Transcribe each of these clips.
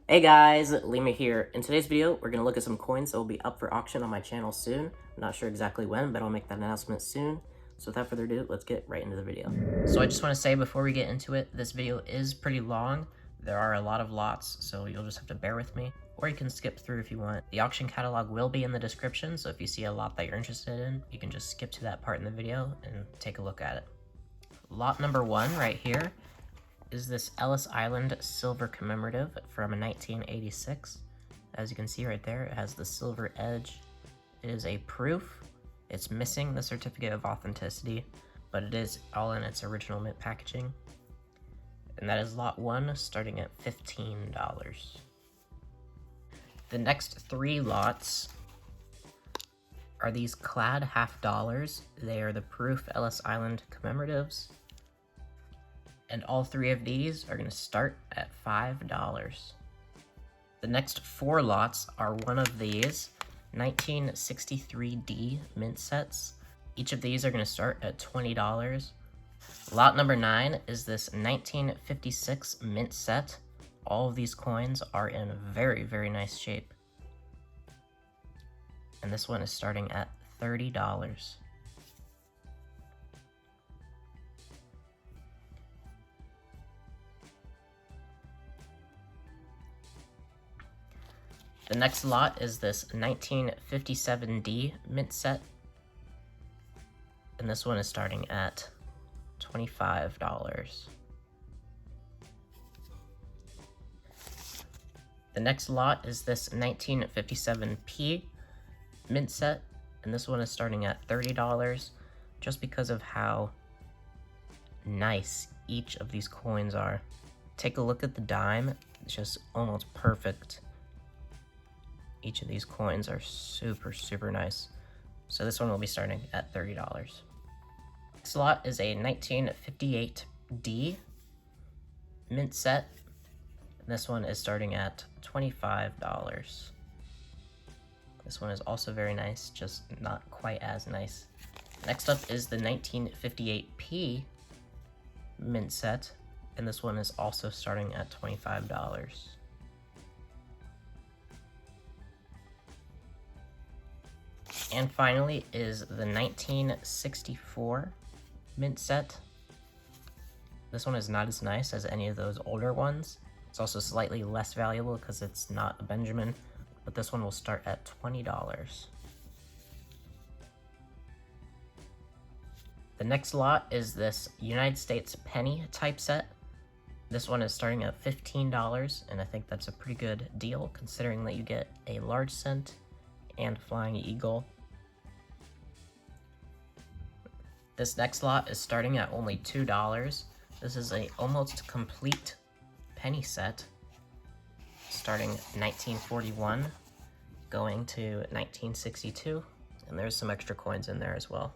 Hey guys, Lima here. In today's video, we're going to look at some coins that will be up for auction on my channel soon. I'm not sure exactly when, but I'll make that announcement soon. So without further ado, let's get right into the video. So I just want to say before we get into it, this video is pretty long. There are a lot of lots, so you'll just have to bear with me. Or you can skip through if you want. The auction catalog will be in the description, so if you see a lot that you're interested in, you can just skip to that part in the video and take a look at it. Lot number 1 right here is this Ellis Island silver commemorative from 1986. As you can see right there, it has the silver edge. It is a proof. It's missing the certificate of authenticity, but it is all in its original mint packaging. And that is lot 1, starting at $15. The next 3 lots are these clad half dollars. They are the proof Ellis Island commemoratives. And all 3 of these are going to start at $5. The next 4 lots are one of these 1963D mint sets. Each of these are going to start at $20. Lot number 9 is this 1956 mint set. All of these coins are in very, very nice shape. And this one is starting at $30. The next lot is this 1957D mint set, and this one is starting at $25. The next lot is this 1957P mint set, and this one is starting at $30, just because of how nice each of these coins are. Take a look at the dime, it's just almost perfect. Each of these coins are super, super nice. So this one will be starting at $30. Next lot is a 1958D mint set. And this one is starting at $25. This one is also very nice, just not quite as nice. Next up is the 1958P mint set. And this one is also starting at $25. And finally is the 1964 mint set. This one is not as nice as any of those older ones. It's also slightly less valuable because it's not a Benjamin, but this one will start at $20. The next lot is this United States penny type set. This one is starting at $15, and I think that's a pretty good deal considering that you get a large cent and flying eagle. This next lot is starting at only $2. This is a almost complete penny set, starting 1941, going to 1962, and there's some extra coins in there as well.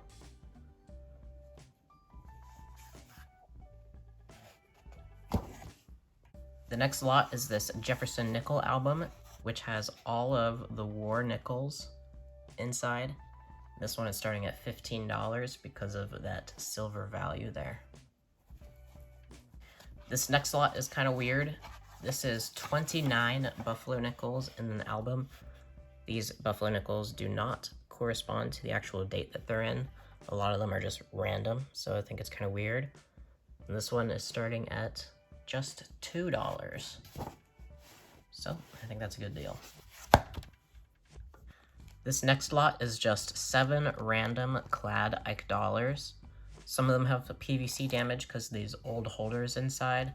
The next lot is this Jefferson nickel album, which has all of the war nickels inside. This one is starting at $15 because of that silver value there. This next lot is kind of weird. This is 29 buffalo nickels in an album. These buffalo nickels do not correspond to the actual date that they're in. A lot of them are just random, so I think it's kind of weird. And this one is starting at just $2. So I think that's a good deal. This next lot is just 7 random clad Ike dollars. Some of them have PVC damage because these old holders inside,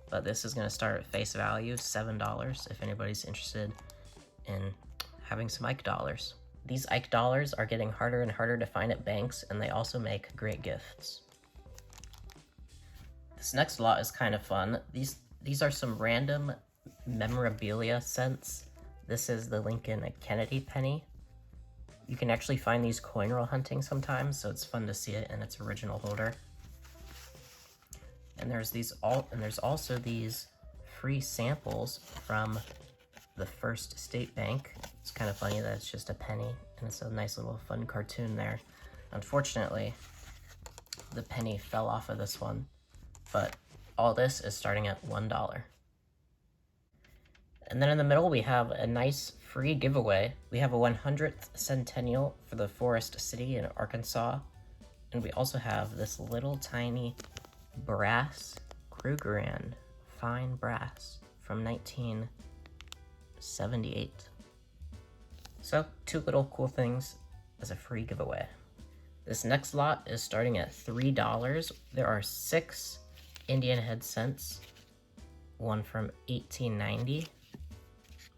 but this is going to start at face value, $7, if anybody's interested in having some Ike dollars. These Ike dollars are getting harder and harder to find at banks, and they also make great gifts. This next lot is kind of fun. These are some random memorabilia cents. This is the Lincoln Kennedy penny. You can actually find these coin roll hunting sometimes, so it's fun to see it in its original holder. And there's also these free samples from the First State Bank. It's kind of funny that it's just a penny, and it's a nice little fun cartoon there. Unfortunately, the penny fell off of this one, but all this is starting at $1. And then in the middle, we have a nice free giveaway. We have a 100th centennial for the Forest City in Arkansas. And we also have this little tiny brass Krugerrand, fine brass from 1978. So, 2 little cool things as a free giveaway. This next lot is starting at $3. There are 6 Indian head cents, one from 1890,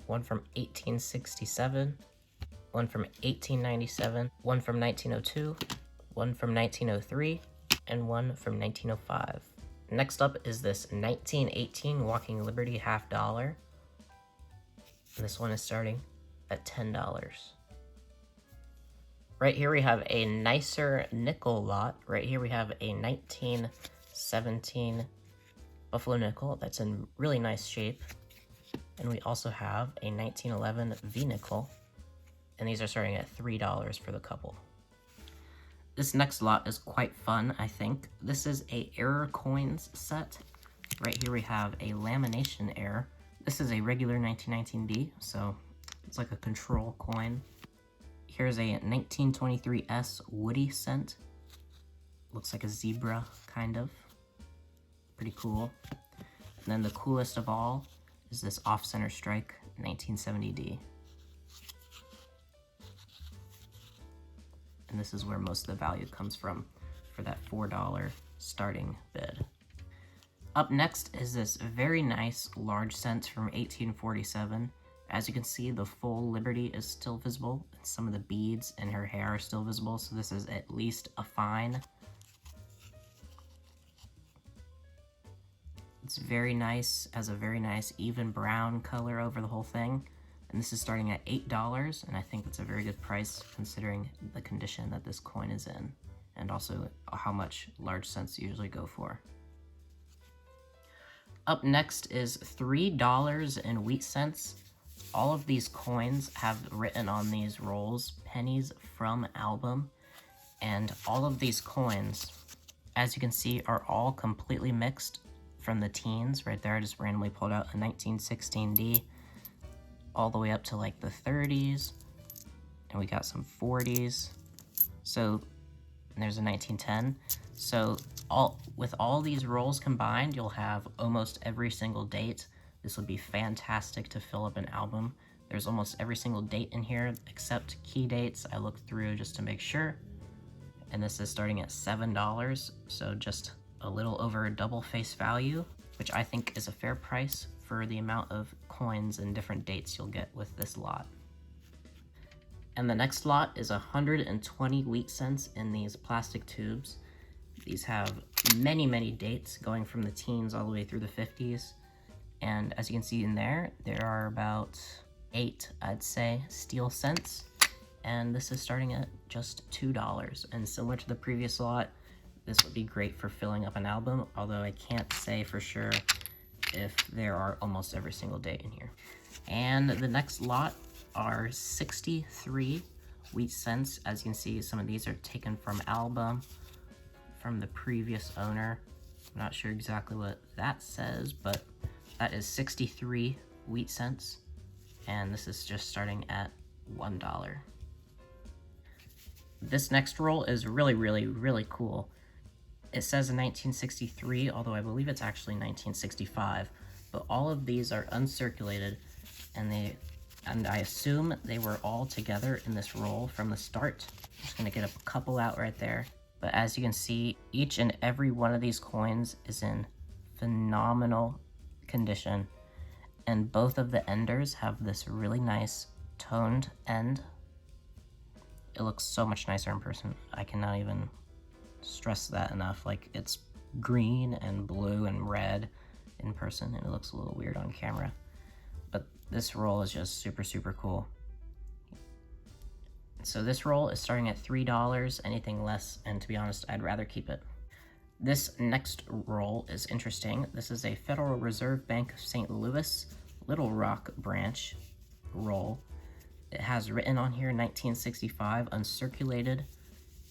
one from 1867, one from 1897, one from 1902, one from 1903, and one from 1905. Next up is this 1918 Walking Liberty $50. This one is starting at $10. Right here we have a nicer nickel lot. Right here we have a 1917 Buffalo nickel that's in really nice shape. And we also have a 1911 V nickel. And these are starting at $3 for the couple. This next lot is quite fun, I think. This is a error coins set. Right here we have a lamination error. This is a regular 1919D, so it's like a control coin. Here's a 1923S Woody cent. Looks like a zebra, kind of. Pretty cool. And then the coolest of all is this off-center strike 1970D. And this is where most of the value comes from for that $4 starting bid. Up next is this very nice large cent from 1847. As you can see, the full Liberty is still visible. Some of the beads in her hair are still visible, so this is at least a fine. It's very nice, has a very nice even brown color over the whole thing. And this is starting at $8, and I think that's a very good price considering the condition that this coin is in, and also how much large cents usually go for. Up next is $3 in wheat cents. All of these coins have written on these rolls, pennies from album, and all of these coins, as you can see, are all completely mixed from the teens. Right there, I just randomly pulled out a 1916D, all the way up to like the 30s, and we got some 40s. So there's a 1910. So with all these rolls combined, you'll have almost every single date. This would be fantastic to fill up an album. There's almost every single date in here except key dates. I looked through just to make sure. And this is starting at $7, so just a little over double face value, which I think is a fair price for the amount of coins and different dates you'll get with this lot. And the next lot is 120 wheat cents in these plastic tubes. These have many, many dates going from the teens all the way through the 50s. And as you can see in there, there are about 8, I'd say, steel cents. And this is starting at just $2. And similar to the previous lot, this would be great for filling up an album, although I can't say for sure if there are almost every single date in here. And the next lot are 63 wheat cents. As you can see, some of these are taken from album from the previous owner. I'm not sure exactly what that says, but that is 63 wheat cents, and this is just starting at $1. This next roll is really, really, really cool. It says in 1963, although I believe it's actually 1965, but all of these are uncirculated, and I assume they were all together in this roll from the start. I'm just gonna get a couple out right there. But as you can see, each and every one of these coins is in phenomenal condition, and both of the enders have this really nice toned end. It looks so much nicer in person. I cannot even stress that enough. Like, it's green and blue and red in person, and it looks a little weird on camera. But this roll is just super, super cool. So this roll is starting at $3, anything less, and to be honest, I'd rather keep it. This next roll is interesting. This is a Federal Reserve Bank of St. Louis Little Rock branch roll. It has written on here 1965, uncirculated.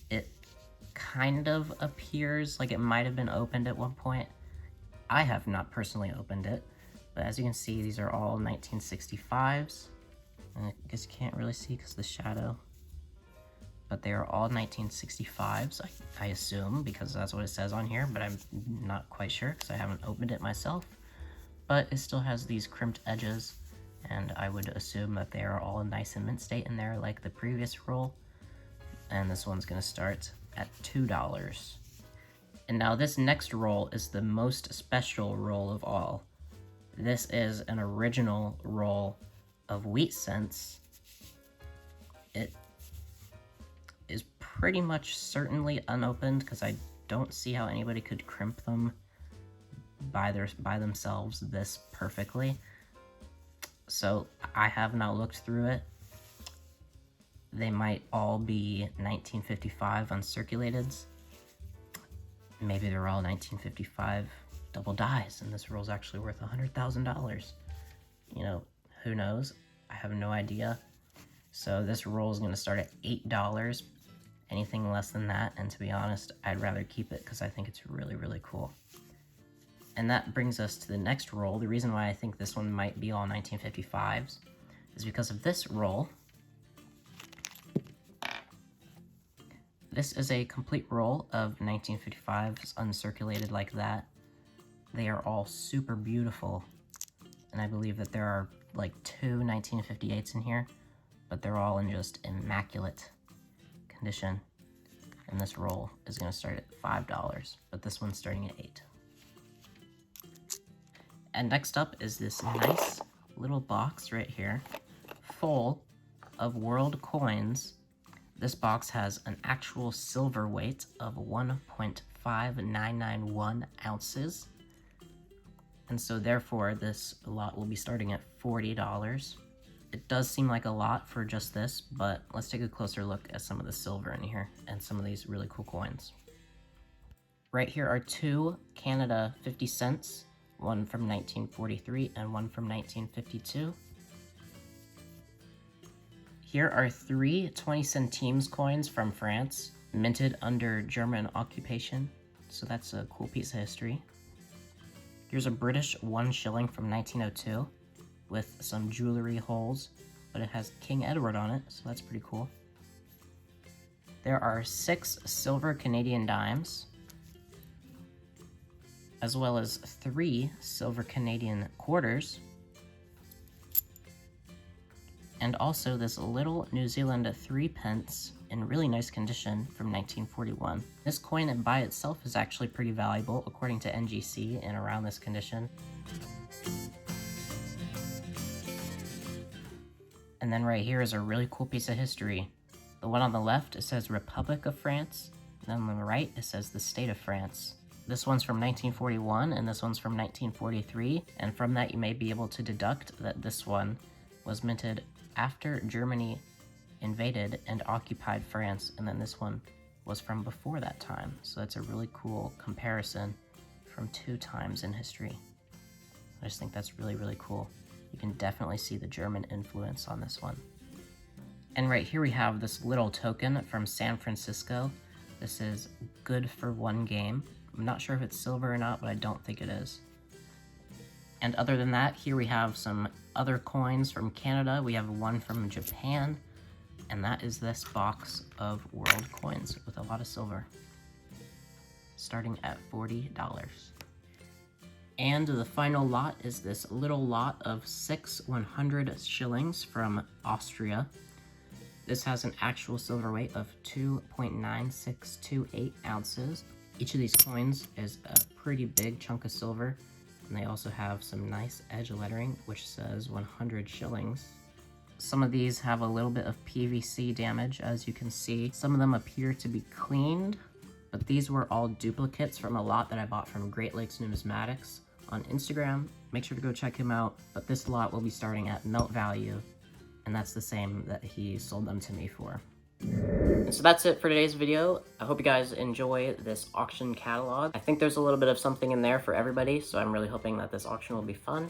It kind of appears like it might have been opened at one point. I have not personally opened it, But as you can see, these are all 1965s. And I guess you can't really see because of the shadow. But they are all 1965s, I assume, because that's what it says on here, but I'm not quite sure because I haven't opened it myself. But it still has these crimped edges, and I would assume that they are all nice and mint state in there like the previous roll. And this one's going to start at $2. And now this next roll is the most special roll of all. This is an original roll of wheat cents. It is pretty much certainly unopened because I don't see how anybody could crimp them by themselves this perfectly. So I have not looked through it. They might all be 1955 uncirculateds. Maybe they're all 1955 double dies, and this roll's actually worth $100,000. You know, who knows? I have no idea. So this roll is going to start at $8. Anything less than that, and to be honest, I'd rather keep it because I think it's really, really cool. And that brings us to the next roll. The reason why I think this one might be all 1955s is because of this roll. This is a complete roll of 1955s uncirculated like that. They are all super beautiful, and I believe that there are like 2 1958s in here, but they're all in just immaculate condition. And this roll is going to start at $5, but this one's starting at $8. And next up is this nice little box right here, full of world coins. This box has an actual silver weight of 1.5991 ounces. And so therefore this lot will be starting at $40. It does seem like a lot for just this, but let's take a closer look at some of the silver in here and some of these really cool coins. Right here are 2 Canada 50 cents, one from 1943 and one from 1952. Here are 3 20 centimes coins from France, minted under German occupation, so that's a cool piece of history. Here's a British 1 shilling from 1902 with some jewelry holes, but it has King Edward on it, so that's pretty cool. There are 6 silver Canadian dimes, as well as 3 silver Canadian quarters, and also this little New Zealand 3 pence in really nice condition from 1941. This coin by itself is actually pretty valuable according to NGC and around this condition. And then right here is a really cool piece of history. The one on the left, it says Republic of France, and then on the right, it says the State of France. This one's from 1941, and this one's from 1943, and from that you may be able to deduct that this one was minted after Germany invaded and occupied France, and then this one was from before that time. So that's a really cool comparison from 2 times in history. I just think that's really, really cool. You can definitely see the German influence on this one. And right here we have this little token from San Francisco. This is good for 1 game. I'm not sure if it's silver or not, but I don't think it is. And other than that, here we have some other coins from Canada. We have one from Japan, and that is this box of world coins with a lot of silver, starting at $40. And the final lot is this little lot of 6 100 shillings from Austria. This has an actual silver weight of 2.9628 ounces. Each of these coins is a pretty big chunk of silver, and they also have some nice edge lettering, which says 100 shillings. Some of these have a little bit of PVC damage, as you can see. Some of them appear to be cleaned, but these were all duplicates from a lot that I bought from Great Lakes Numismatics on Instagram. Make sure to go check him out, but this lot will be starting at melt value, and that's the same that he sold them to me for. And so that's it for today's video. I hope you guys enjoy this auction catalog. I think there's a little bit of something in there for everybody, so I'm really hoping that this auction will be fun.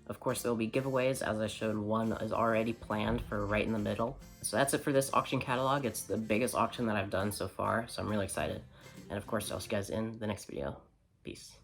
Of course, there will be giveaways, as I showed. One is already planned for right in the middle. So that's it for this auction catalog. It's the biggest auction that I've done so far, so I'm really excited. And of course, I'll see you guys in the next video. Peace.